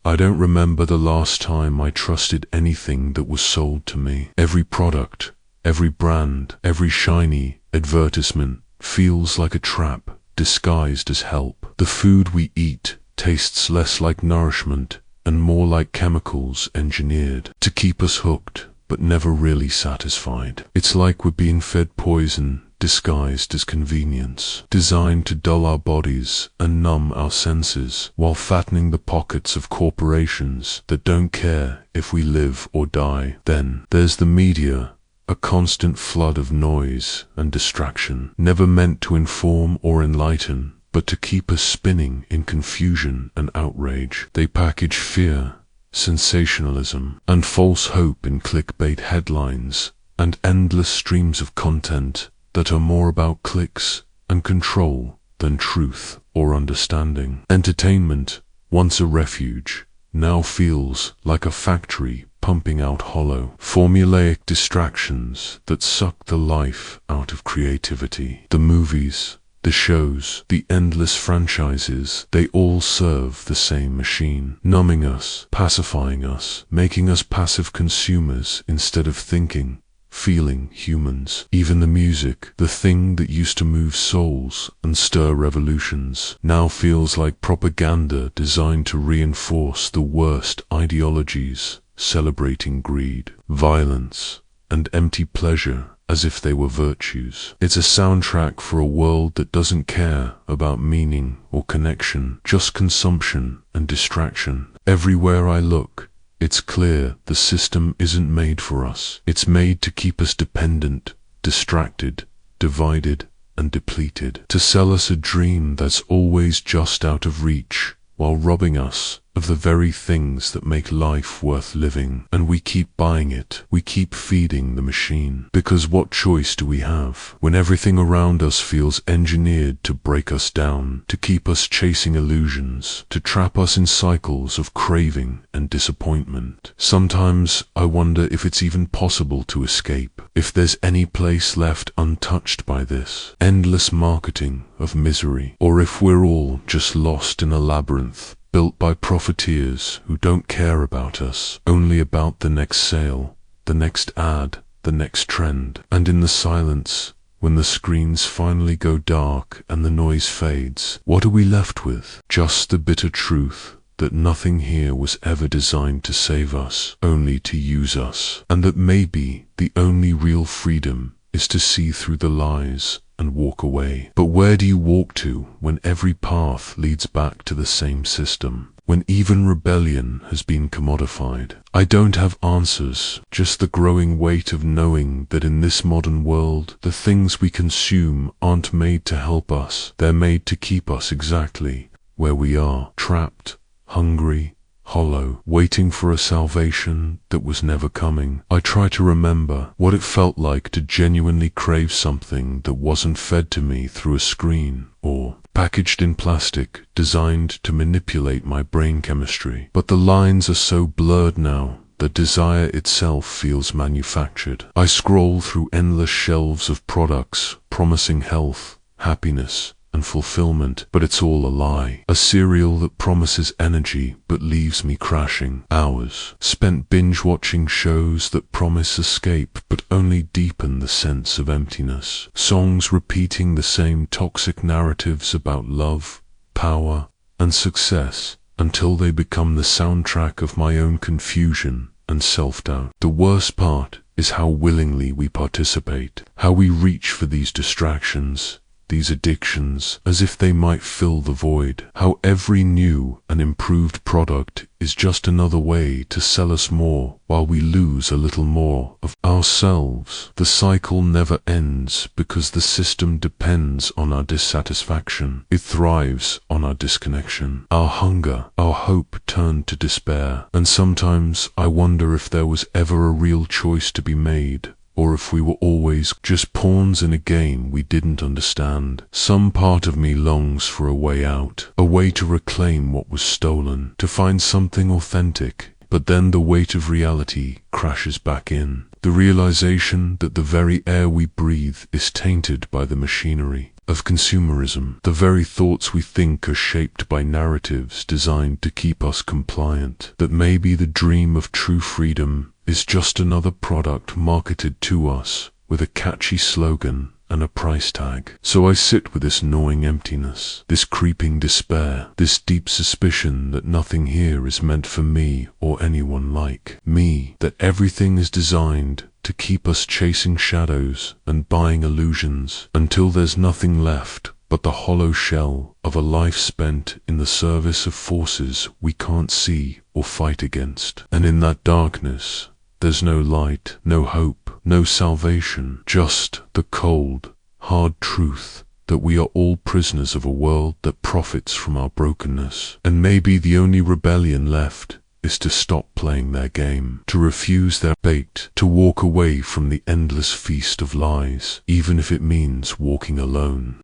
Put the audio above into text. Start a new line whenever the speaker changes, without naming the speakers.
I don't remember the last time I trusted anything that was sold to me. Every product, every brand, every shiny advertisement feels like a trap disguised as help. The food we eat tastes less like nourishment and more like chemicals engineered to keep us hooked but never really satisfied. It's like we're being fed poison disguised as convenience, designed to dull our bodies and numb our senses while fattening the pockets of corporations that don't care if we live or die. Then there's the media, a constant flood of noise and distraction, never meant to inform or enlighten, but to keep us spinning in confusion and outrage. They package fear, sensationalism, and false hope in clickbait headlines and endless streams of content that are more about clicks and control than truth or understanding. Entertainment, once a refuge, now feels like a factory pumping out hollow, formulaic distractions that suck the life out of creativity. The movies, the shows, the endless franchises, they all serve the same machine, numbing us, pacifying us, making us passive consumers instead of thinking, feeling humans. Even the music, the thing that used to move souls and stir revolutions, now feels like propaganda designed to reinforce the worst ideologies, celebrating greed, violence, and empty pleasure as if they were virtues. It's a soundtrack for a world that doesn't care about meaning or connection, just consumption and distraction. Everywhere I look, it's clear the system isn't made for us. It's made to keep us dependent, distracted, divided, and depleted. To sell us a dream that's always just out of reach, while robbing us of the very things that make life worth living. And we keep buying it. We keep feeding the machine. Because what choice do we have when everything around us feels engineered to break us down, to keep us chasing illusions, to trap us in cycles of craving and disappointment? Sometimes I wonder if it's even possible to escape, if there's any place left untouched by this endless marketing of misery, or if we're all just lost in a labyrinth built by profiteers who don't care about us, only about the next sale, the next ad, the next trend. And in the silence, when the screens finally go dark and the noise fades, what are we left with? Just the bitter truth that nothing here was ever designed to save us, only to use us, and that maybe the only real freedom is to see through the lies and walk away. But where do you walk to when every path leads back to the same system? When even rebellion has been commodified? I don't have answers, just the growing weight of knowing that in this modern world, the things we consume aren't made to help us. They're made to keep us exactly where we are, trapped, hungry, hollow, waiting for a salvation that was never coming. I try to remember what it felt like to genuinely crave something that wasn't fed to me through a screen or packaged in plastic designed to manipulate my brain chemistry. But the lines are so blurred now that desire itself feels manufactured. I scroll through endless shelves of products promising health, happiness, and fulfillment, but it's all a lie. A cereal that promises energy but leaves me crashing. Hours spent binge-watching shows that promise escape but only deepen the sense of emptiness. Songs repeating the same toxic narratives about love, power, and success until they become the soundtrack of my own confusion and self-doubt. The worst part is how willingly we participate, how we reach for these distractions, these addictions, as if they might fill the void. How every new and improved product is just another way to sell us more while we lose a little more of ourselves. The cycle never ends because the system depends on our dissatisfaction. It thrives on our disconnection, our hunger, our hope turned to despair. And sometimes I wonder if there was ever a real choice to be made, or if we were always just pawns in a game we didn't understand. Some part of me longs for a way out, a way to reclaim what was stolen, to find something authentic. But then the weight of reality crashes back in. The realization that the very air we breathe is tainted by the machinery. of consumerism. The very thoughts we think are shaped by narratives designed to keep us compliant. That maybe the dream of true freedom is just another product marketed to us with a catchy slogan and a price tag. So I sit with this gnawing emptiness, this creeping despair, this deep suspicion that nothing here is meant for me or anyone like me, that everything is designed to keep us chasing shadows and buying illusions until there's nothing left but the hollow shell of a life spent in the service of forces we can't see or fight against. And in that darkness, there's no light, no hope, no salvation, just the cold, hard truth that we are all prisoners of a world that profits from our brokenness. And maybe the only rebellion left is to stop playing their game, to refuse their bait, to walk away from the endless feast of lies, even if it means walking alone.